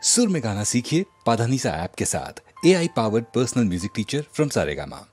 सुर में गाना सीखिए पाधानीसा ऐप के साथ। AI powered personal music teacher from Saregama.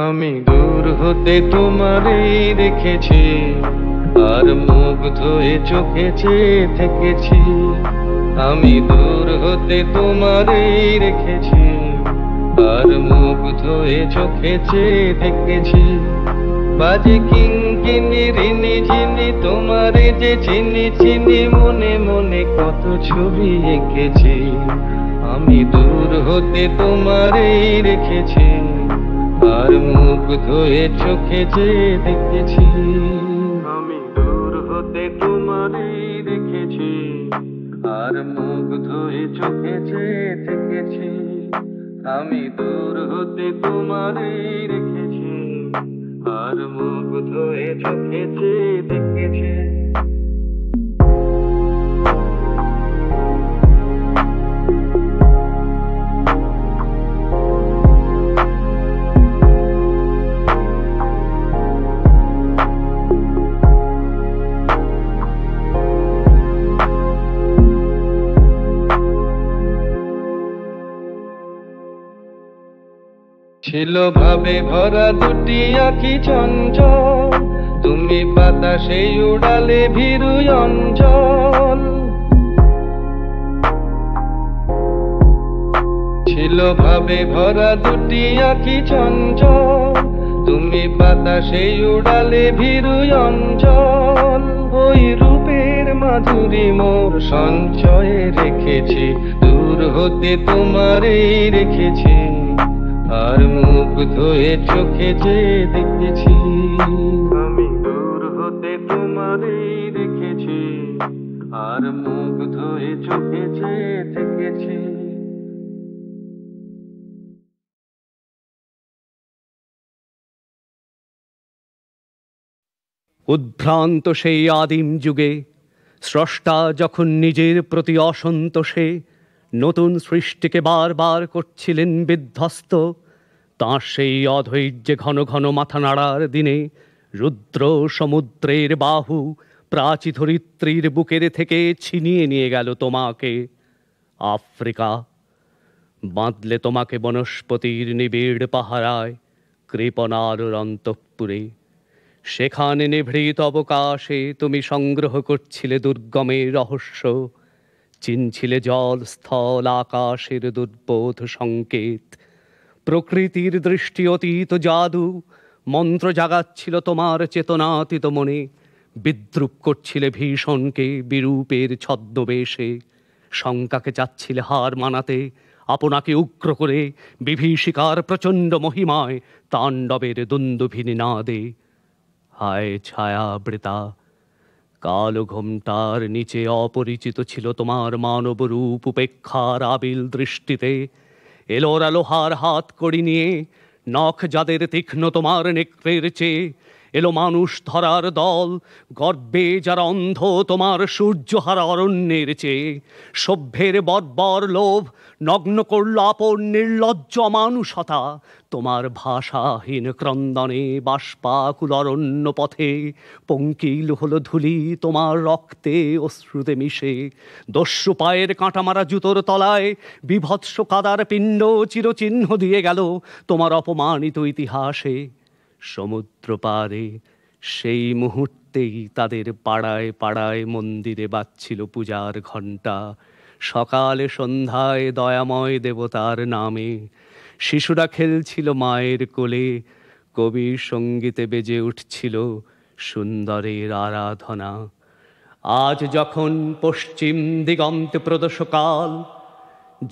আমি দূর হতে তোমারই দেখেছি, আর মুগ্ধ হয়ে চোখে চেয়ে থেকেছি। আমি দূর হতে তোমারই রেখেছি, আর মুগ্ধ হয়ে চোখে চেয়ে দেখেছি। বাজে কিঙ্কিনি রিনি ঝিনি তোমারে যে চিনি চিনি, মনে মনে কত ছবি এঁকেছি। আমি দূর হতে তোমারেই রেখেছি, আর মুগ্ধ হয়ে চোখে চেয়ে দেখেছি। আমি দূর হতে তোমারেই রেখেছি, আর মুগ্ধ হয়ে চোখে চেয়ে দেখেছি। আমি দূর হতে তোমারেই রেখেছি, আর মুগ্ধ হয়ে চোখে চেয়ে দেখেছি। ছিল ভাবে ভরা দুটি আঁখি চঞ্চল, তুমি বাতাসে উড়ালে ভীরু অঞ্চল। ছিল ভাবে ভরা দুটি আঁখি চঞ্চল, তুমি বাতাসে উড়ালে ভীরু অঞ্চল। ওই রূপের মাধুরী মোর সঞ্চয়ে রেখেছি, দূর হতে তোমারেই রেখেছি, আর মুগ্ধ হয়ে চোখে চেয়ে দেখেছি। আমি দূর হতে তোমারেই রেখেছি, আর মুগ্ধ হয়ে চোখে চেয়ে দেখেছি। উদ্ভ্রান্ত সেই আদিম যুগে স্রষ্টা যখন নিজের প্রতি অসন্তোষে নতুন সৃষ্টিকে বারবার করছিলেন বিধ্বস্ত, তাঁর সেই অধৈর্যে ঘন ঘন মাথা নাড়ার দিনে রুদ্র সমুদ্রের বাহু প্রাচী ধরিত্রীর বুকের থেকে ছিনিয়ে নিয়ে গেল তোমাকে। আফ্রিকা বাঁধলে তোমাকে বনস্পতির নিবিড় পাহারায় কৃপণার অন্তঃপুরে। সেখানে নিভৃত অবকাশে তুমি সংগ্রহ করছিলে দুর্গমের রহস্য, চিনছিলে জল স্থল আকাশের দুর্বোধ সংকেত। প্রকৃতির দৃষ্টি অতীত জাদু মন্ত্র জাগাচ্ছিল তোমার চেতনাতীত মনে, বিদ্রুপ করছিলে ভীষণকে বিরূপের ছদ্মবেশে। শঙ্কাকে চাচ্ছিলে হার মানাতে, আপনাকে উগ্র করে বিভীষিকার প্রচণ্ড মহিমায় তাণ্ডবের দুন্দুভিনী নাদে। হায় ছায়াবৃতা কালো ঘোমটার নিচে অপরিচিত ছিল তোমার মানব রূপ উপেক্ষার আবিল দৃষ্টিতে। এলোরা লোহার হাত কড়ি নিয়ে নখ যাদের তীক্ষ্ণ তোমার নেকড়ের চেয়ে, এলো মানুষ ধরার দল গর্বে যারা অন্ধ তোমার সূর্যহারা অরণ্যের চেয়ে। সভ্যের বর্বর লোভ নগ্ন করল আপন নির্লজ্জ অমানুষতা, তোমার ভাষাহীন ক্রন্দনে বাষ্পাকুল অরণ্য পথে পঙ্কিল হলো ধুলি তোমার রক্তে অশ্রুতে মিশে। দস্যু পায়ের কাঁটা মারা জুতোর তলায় বিভৎস কাদার পিণ্ড চিরচিহ্ন দিয়ে গেল তোমার অপমানিত ইতিহাসে। সমুদ্র পারে সেই মুহূর্তেই তাদের পাড়ায় পাড়ায় মন্দিরে বাজছিল পূজার ঘণ্টা। সকালে সন্ধ্যায় দয়াময় দেবতার নামে শিশুরা খেলছিল মায়ের কোলে, কবির সঙ্গীতে বেজে উঠছিল সুন্দরের আরাধনা। আজ যখন পশ্চিম দিগন্তে প্রদোষকাল,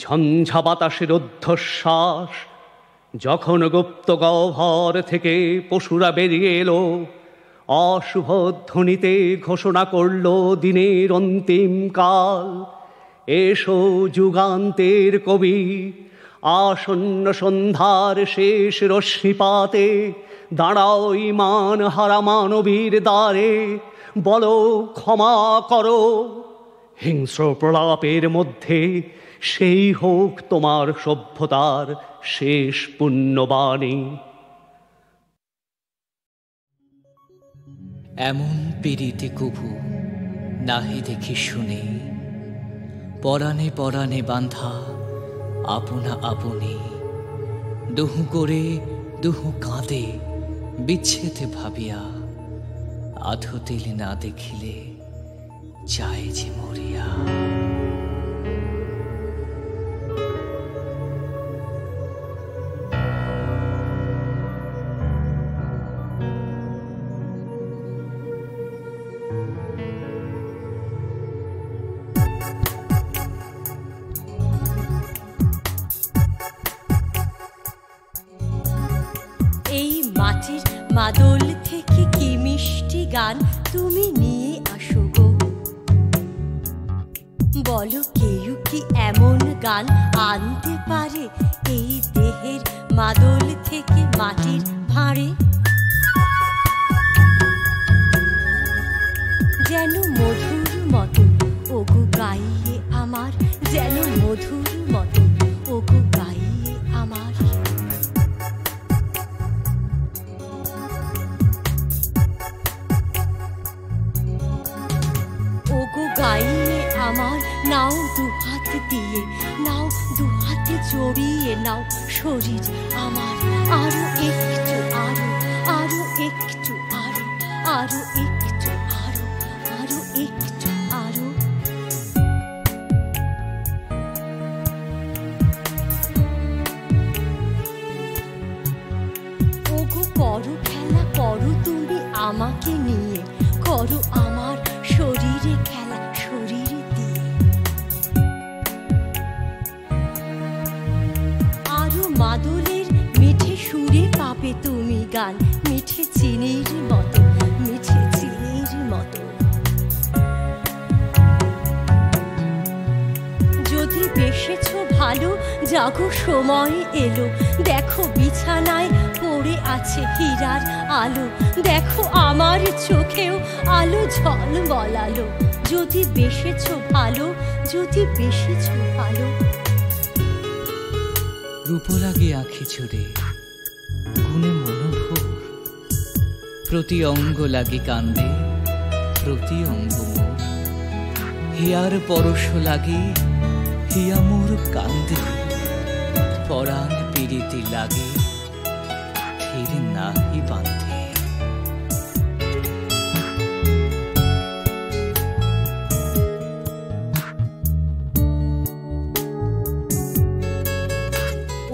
ঝঞ্ঝা বাতাসের ঊর্ধ্বশ্বাস, যখন গুপ্ত গহ্বর থেকে পশুরা বেরিয়ে এলো, অশুভ ধ্বনিতে ঘোষণা করল দিনের অন্তিম কাল। এসো যুগান্তের কবি, আসন্ন সন্ধ্যার শেষ রশ্মিপাতে দাঁড়াও ইমান হারা মানবীর দ্বারে, বলো ক্ষমা করো। হিংস্র প্রলাপের মধ্যে সেই হোক তোমার সভ্যতার শেষ পুণ্যবাণী। এমন পীড়িতে কভু নাহি দেখি শুনে, পরাণে পরাণে বাঁধা আপনা আপনি। দুহু করে দুহু কাঁদে বিচ্ছেদে ভাবিয়া, আধো তেল না দেখিলে যায় যে মরিয়া। এই মাটির মাদল থেকে কি মিষ্টি গান তুমি নিয়ে আসো গো। বলো কেউ কি এমন গান আনতে পারে এই দেহের মাদল থেকে মাটির ভাঁড়ে? যেন মধুর মতো ওগো গাইয়ে আমার, যেন মধুর মতো ওগো গাইয়ে আমার। ওগো গাইয়ে আমার, নাও দু হাত দিয়ে, নাও দু হাতে জড়িয়ে নাও শরীর আমার। আরো একটু, আরো আরো একটু, আরো আরো একটু, আরো আরো একটু, আরো। ওগো করো খেলা, করো তুমি আমাকে নিয়ে, করো আমার শরীরে খেলা শরীরে দিয়ে। আরো মাদলের মিঠে সুরে পাবে তুমি গান, মিঠে চিনির মতো, মিঠে চিনির মতো। যদি বেসেছো ভালো, জাগো সময় এলো, দেখো বিছানায় পড়ে আছে হীরার আলো, দেখো আমার চোখেও আলো ঝলমলালো। যদি বেসেছো ভালো, যদি বেসেছো ভালো। রূপ লাগে আঁখি ছুড়ে গুণে মনোভোর, প্রতি অঙ্গ লাগে কান্দে প্রতি অঙ্গ মোর। হিয়ার পরশ লাগে হিয়া মোর কান্দে, পরাণ পীড়িতি লাগে ফির নাহি বাঁধে।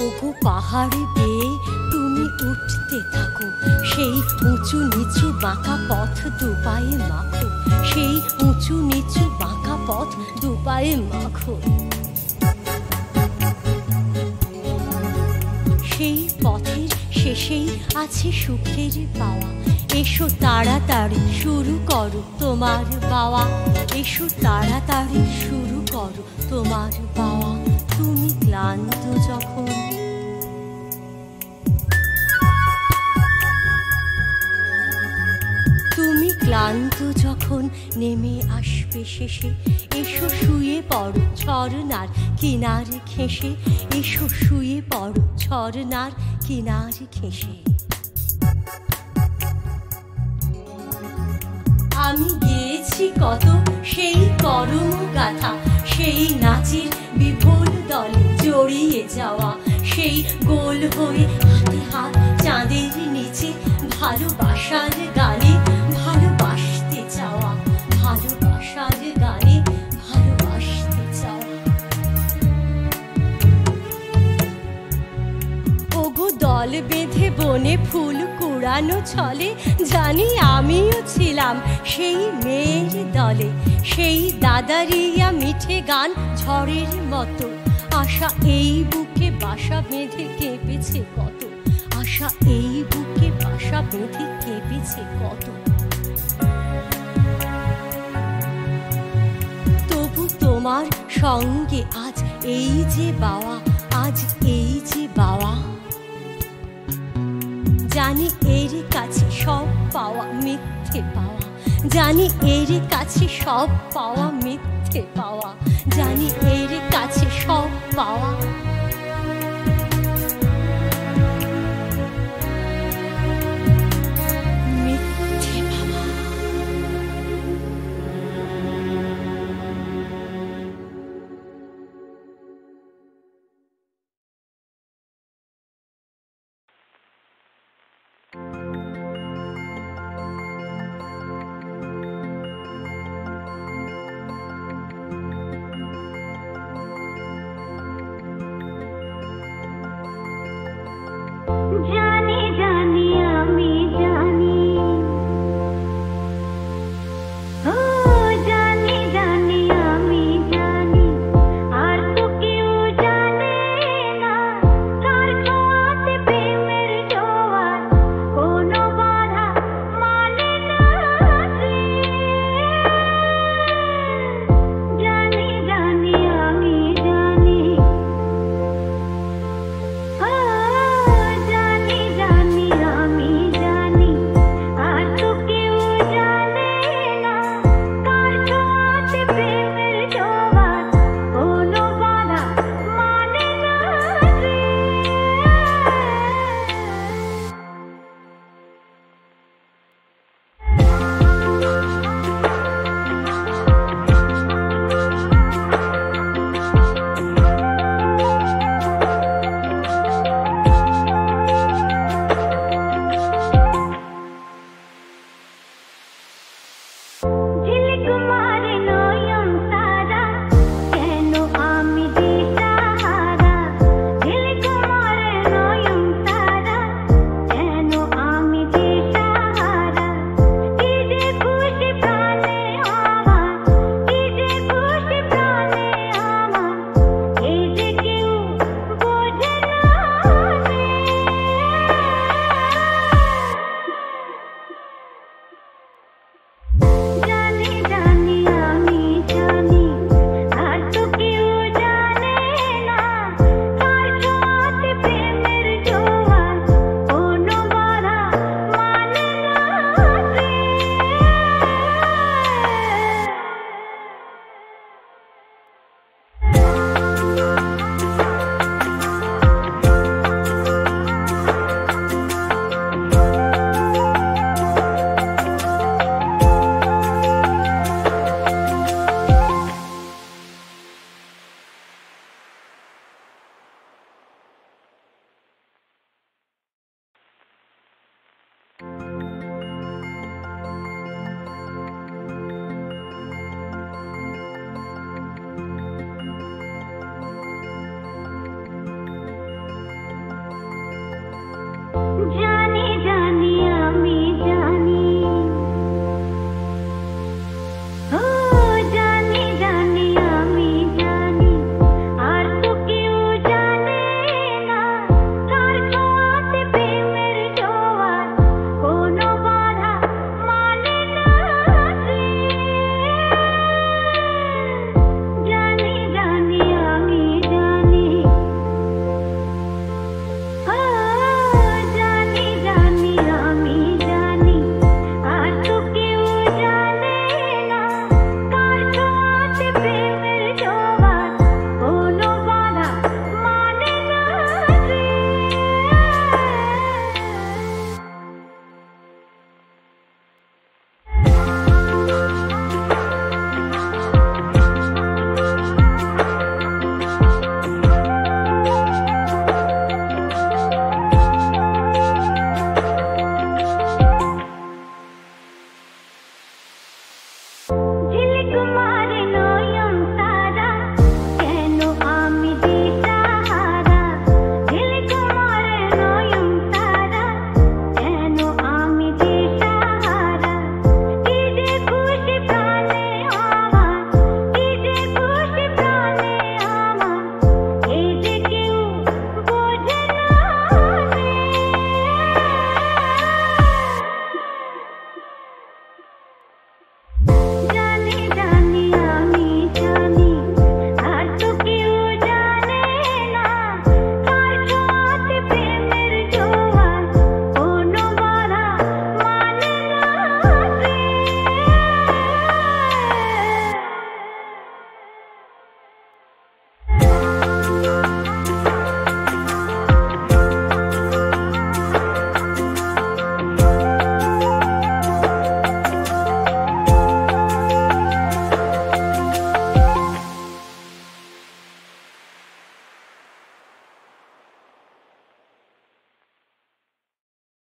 ওগো পাহাড়ে বেয়ে তুমি উঠতে থাকো, সেই উঁচু নিচু বাঁকা পথ দুপায়ে মাখো, সেই উঁচু নিচু বাঁকা পথ দুপায়ে মাখো। সেই পথের শেষেই আছে সুখের পাওয়া, এসো তাড়াতাড়ি শুরু করো তোমার পাওয়া, এসো তাড়াতাড়ি শুরু করো তোমার পাওয়া। তুমি ক্লান্ত যখন, তুমি ক্লান্ত যখন নেমে আসবে শেষে, এসো শুয়ে পড়ো ঝরনার কিনার ঘেঁষে, এসো শুয়ে পড়ো ঝরনার কিনার ঘেঁষে। আমি গেয়েছি কত সেই করম গাথা, সেই নাচের বিভোর দলে জড়িয়ে যাওয়া, সেই গোল হয়ে হাতে হাত চাঁদের নিচে ভালোবাসার গানে ভালোবাসতে চাওয়া, ভালোবাসার গানে ভালোবাসতে চাওয়া। ওগো দল বেঁধে বনে ফুল কুড়ানো ছলে, জানি আমিও ছিলাম সেই মেয়ের দলে, সেই দাদারিয়া মিঠে গান ঝড়ের মতো। আশা এই বুকে বাসা বেঁধে কেঁপেছে কত, আশা এই বুকে বাসা বেঁধে কেঁপেছে কত। তবু তোমার সঙ্গে আজ এই যে বাওয়া, আজ এই যে বাওয়া। জানি এর কাছে সব পাওয়া মিথ্যে পাওয়া, জানি এর কাছে সব পাওয়া মিথ্যে পাওয়া, জানি এর কাছে সব পাওয়া